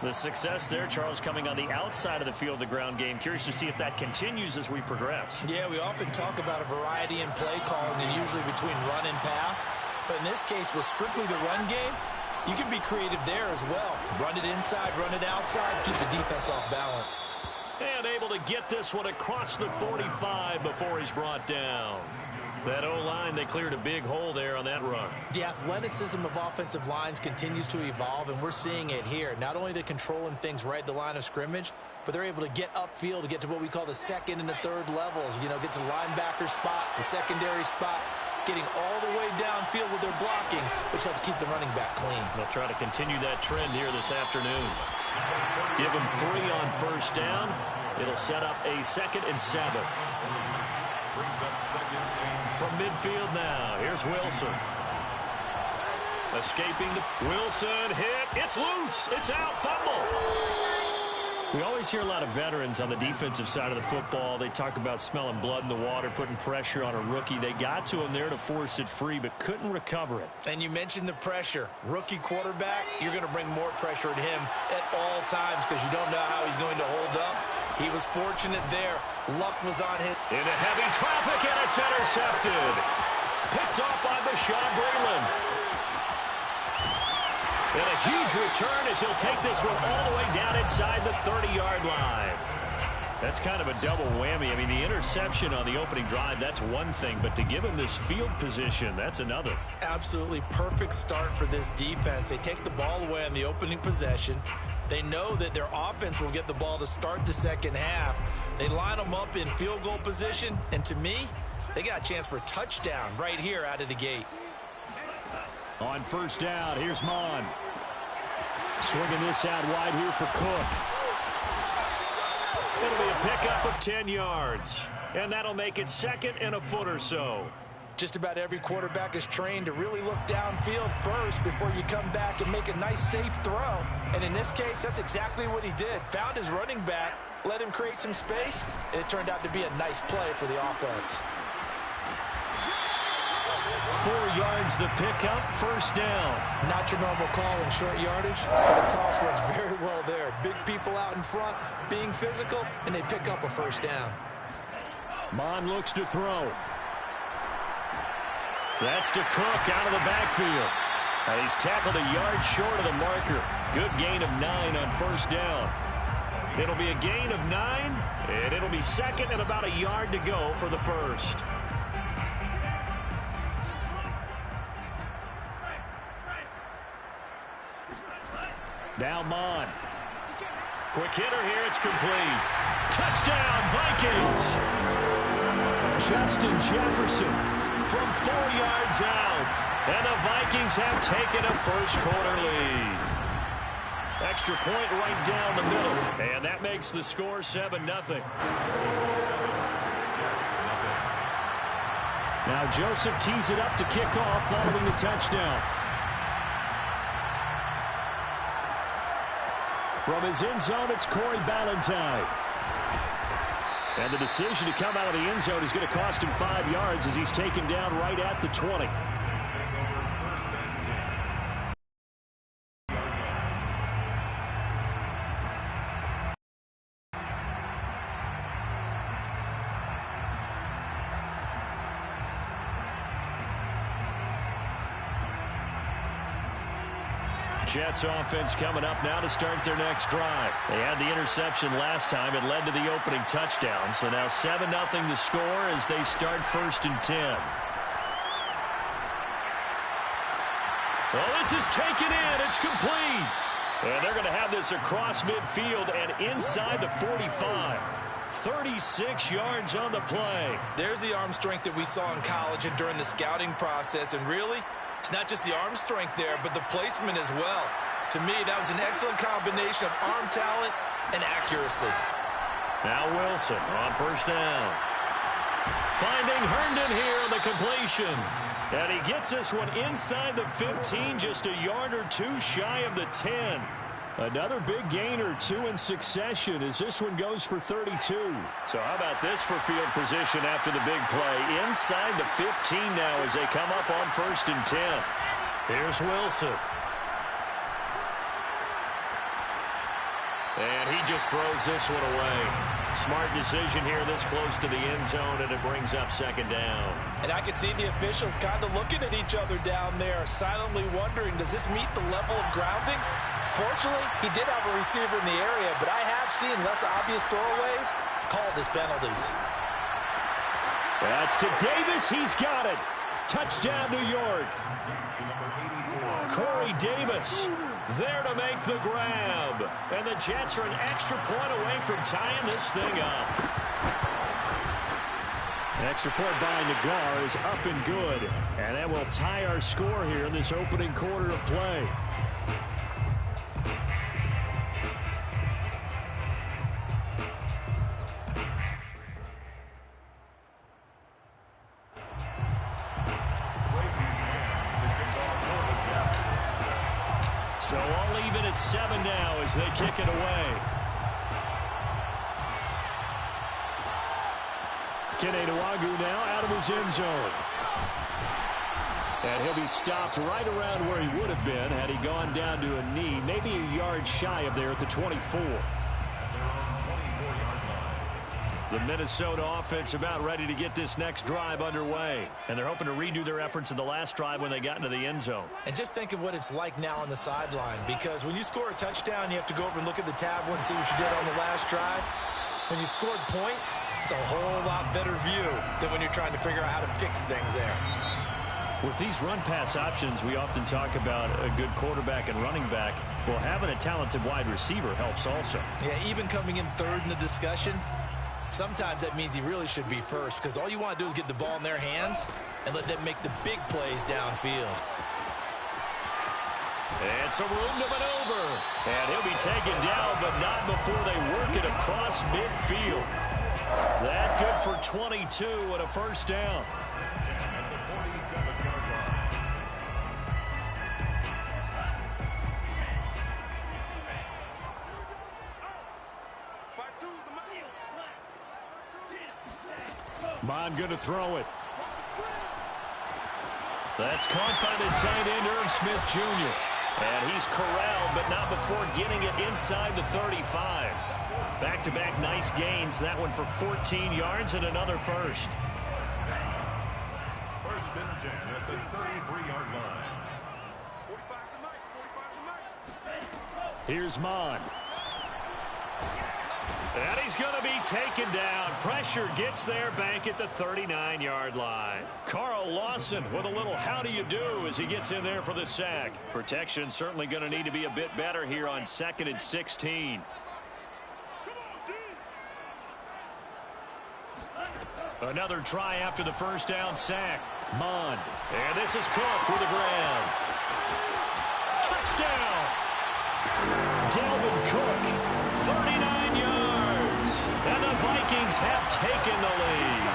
The success there, Charles, coming on the outside of the field, the ground game. Curious to see if that continues as we progress. Yeah, we often talk about a variety in play calling and usually between run and pass. But in this case, with strictly the run game, you can be creative there as well. Run it inside, run it outside, keep the defense off balance. And able to get this one across the 45 before he's brought down. That O-line, they cleared a big hole there on that run. The athleticism of offensive lines continues to evolve, and we're seeing it here. Not only they're controlling things right at the line of scrimmage, but they're able to get upfield to get to what we call the second and the third levels. You know, get to linebacker spot, the secondary spot, getting all the way downfield with their blocking, which helps keep the running back clean. They'll try to continue that trend here this afternoon. Give them 3 on first down. It'll set up a 2nd and 7. From midfield now, here's Wilson. Escaping the Wilson hit. It's loose. It's out. Fumble. We always hear a lot of veterans on the defensive side of the football. They talk about smelling blood in the water, putting pressure on a rookie. They got to him there to force it free, but couldn't recover it. And you mentioned the pressure. Rookie quarterback, you're going to bring more pressure at him at all times because you don't know how he's going to hold up. He was fortunate there. Luck was on him. Into heavy traffic, and it's intercepted. Picked off by Bashaud Breeland. And a huge return as he'll take this one all the way down inside the 30-yard line. That's kind of a double whammy. I mean, the interception on the opening drive, that's one thing, but to give him this field position, that's another. Absolutely perfect start for this defense. They take the ball away on the opening possession. They know that their offense will get the ball to start the second half. They line them up in field goal position, and to me, they got a chance for a touchdown right here out of the gate. On first down, here's Mon. Swinging this out wide here for Cook. It'll be a pickup of 10 yards. And that'll make it 2nd and a foot or so. Just about every quarterback is trained to really look downfield first before you come back and make a nice, safe throw. And in this case, that's exactly what he did. Found his running back, let him create some space, and it turned out to be a nice play for the offense. 4 yards the pickup, first down. Not your normal call in short yardage, but the toss works very well there. Big people out in front, being physical, and they pick up a first down. Mon looks to throw. That's to Cook out of the backfield. And he's tackled a yard short of the marker. Good gain of 9 on first down. It'll be a gain of 9, and it'll be 2nd and about a yard to go for the first. Now Mon. Quick hitter here, it's complete. Touchdown, Vikings! Justin Jefferson from 4 yards out. And the Vikings have taken a first-quarter lead. Extra point right down the middle. And that makes the score 7-0. Now Joseph tees it up to kick off following the touchdown. From his end zone, it's Corey Ballantyne. And the decision to come out of the end zone is going to cost him 5 yards as he's taken down right at the 20. Jets offense coming up now to start their next drive. They had the interception last time. It led to the opening touchdown. So now 7-0 the score as they start 1st and 10. Well, this is taken in. It's complete. And they're going to have this across midfield and inside the 45. 36 yards on the play. There's the arm strength that we saw in college and during the scouting process. And really, it's not just the arm strength there, but the placement as well. To me, that was an excellent combination of arm talent and accuracy. Now Wilson on first down. Finding Herndon here on the completion. And he gets this one inside the 15, just a yard or two shy of the 10. Another big gain or two in succession as this one goes for 32. So how about this for field position after the big play? Inside the 15 now as they come up on 1st and 10. Here's Wilson. And he just throws this one away. Smart decision here this close to the end zone, and it brings up 2nd down. And I can see the officials kind of looking at each other down there, silently wondering, does this meet the level of grounding? Fortunately, he did have a receiver in the area, but I have seen less obvious throwaways called as penalties. That's to Davis. He's got it. Touchdown, New York. Corey Davis there to make the grab. And the Jets are an extra point away from tying this thing up. An extra point by Nagar is up and good. And that will tie our score here in this opening quarter of play. So all even at 7 now as they kick it away. Kene Nwangwu now out of his end zone. And he'll be stopped right around where he would have been had he gone down to a knee, maybe a yard shy of there at the 24. The Minnesota offense about ready to get this next drive underway. And they're hoping to redo their efforts in the last drive when they got into the end zone. And just think of what it's like now on the sideline, because when you score a touchdown, you have to go over and look at the tablet and see what you did on the last drive. When you scored points, it's a whole lot better view than when you're trying to figure out how to fix things there. With these run-pass options, we often talk about a good quarterback and running back. Well, having a talented wide receiver helps also. Yeah, even coming in third in the discussion, sometimes that means he really should be first, because all you want to do is get the ball in their hands and let them make the big plays downfield. And some room to maneuver. And he'll be taken down, but not before they work it across midfield. That good for 22 and a first down. Bond going to throw it. That's caught by the tight end, Irv Smith Jr. And he's corralled, but not before getting it inside the 35. Back-to-back nice gains. That one for 14 yards and another first. 1st and 10 at the 33-yard line. Here's Mond. And he's going to be taken down. Pressure gets there back at the 39-yard line. Carl Lawson with a little how do you do as he gets in there for the sack. Protection certainly going to need to be a bit better here on 2nd and 16. Another try after the first down sack. Mond. And this is Cook with a grab. Touchdown! Dalvin Cook. 39 yards. And the Vikings have taken the lead.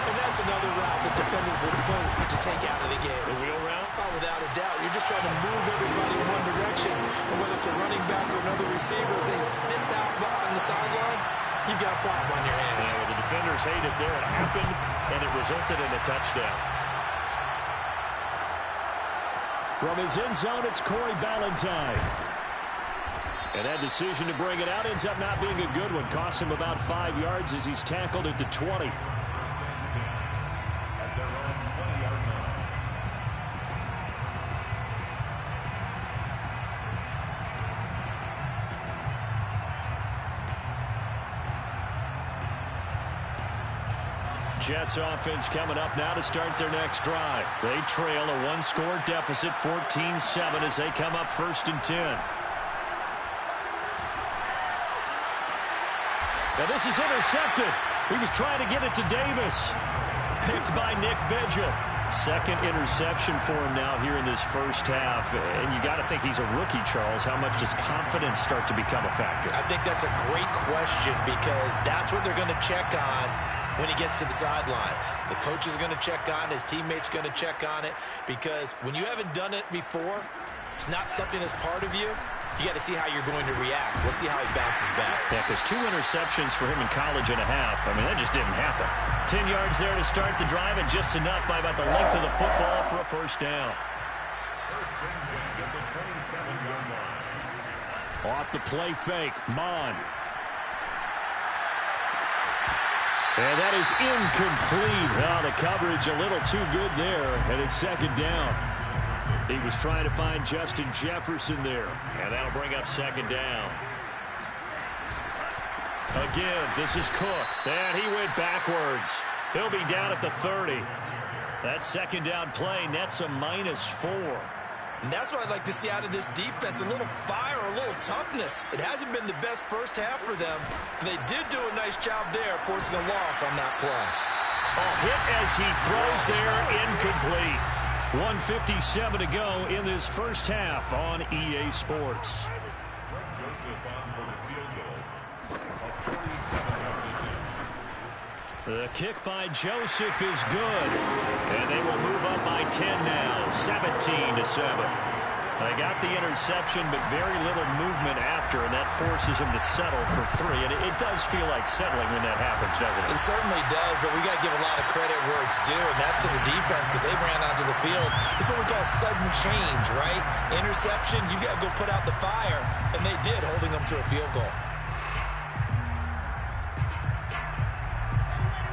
And that's another route that defenders would vote to take out of the game. The wheel route? Oh, without a doubt. You're just trying to move everybody in one direction. And whether it's a running back or another receiver, as they sit out on the sideline, you've got a problem on your hands. Yeah, well, the defenders hate it there. It happened, and it resulted in a touchdown. From his end zone, it's Corey Ballantyne. And that decision to bring it out ends up not being a good one. Costs him about 5 yards as he's tackled at the 20. At their own 20-yard line. Jets offense coming up now to start their next drive. They trail a one-score deficit, 14-7, as they come up 1st and 10. Now this is intercepted. He was trying to get it to Davis. Picked by Nick Vigil. Second interception for him now here in this first half. And you got to think he's a rookie, Charles. How much does confidence start to become a factor? I think that's a great question because that's what they're going to check on when he gets to the sidelines. The coach is going to check on, his teammates going to check on it, because when you haven't done it before, it's not something that's part of you. You got to see how you're going to react. Let's see how he bounces back. Yeah, because 2 interceptions for him in college and a half. I mean, that just didn't happen. 10 yards there to start the drive, and just enough by about the length of the football for a first down. First and 10 at the 27-yard line. Off the play fake, Mond. And that is incomplete. Oh, the coverage a little too good there, and it's second down. He was trying to find Justin Jefferson there. And that'll bring up second down. A give. This is Cook. And he went backwards. He'll be down at the 30. That second down play nets a -4. And that's what I'd like to see out of this defense. A little fire, a little toughness. It hasn't been the best first half for them. They did do a nice job there, forcing a loss on that play. A hit as he throws there, incomplete. 1:57 to go in this first half on EA Sports. Joseph on for the field goal. A 47-yard attempt. The kick by Joseph is good. And they will move up by 10 now, 17-7. They got the interception, but very little movement after, and that forces them to settle for 3. And it does feel like settling when that happens, doesn't it? It certainly does, but we got to give a lot of credit where it's due, and that's to the defense because they ran onto the field. It's what we call sudden change, right? Interception, you got to go put out the fire, and they did, holding them to a field goal.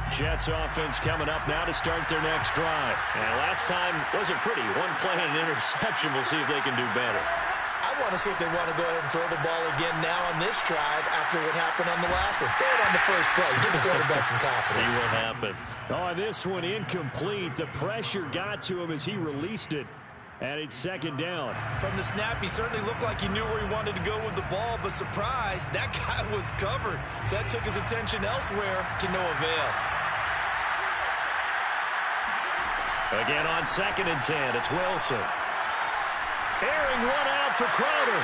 Jets offense coming up now to start their next drive. And last time wasn't pretty. 1 play and an interception. We'll see if they can do better. I want to see if they want to go ahead and throw the ball again now on this drive after what happened on the last one. Throw it on the first play. Give the quarterback some confidence. See what happens. Oh, this one incomplete. The pressure got to him as he released it. And it's second down. From the snap, he certainly looked like he knew where he wanted to go with the ball, but surprise, that guy was covered. So that took his attention elsewhere to no avail. Again on 2nd and 10, it's Wilson. Airing one out for Crowder.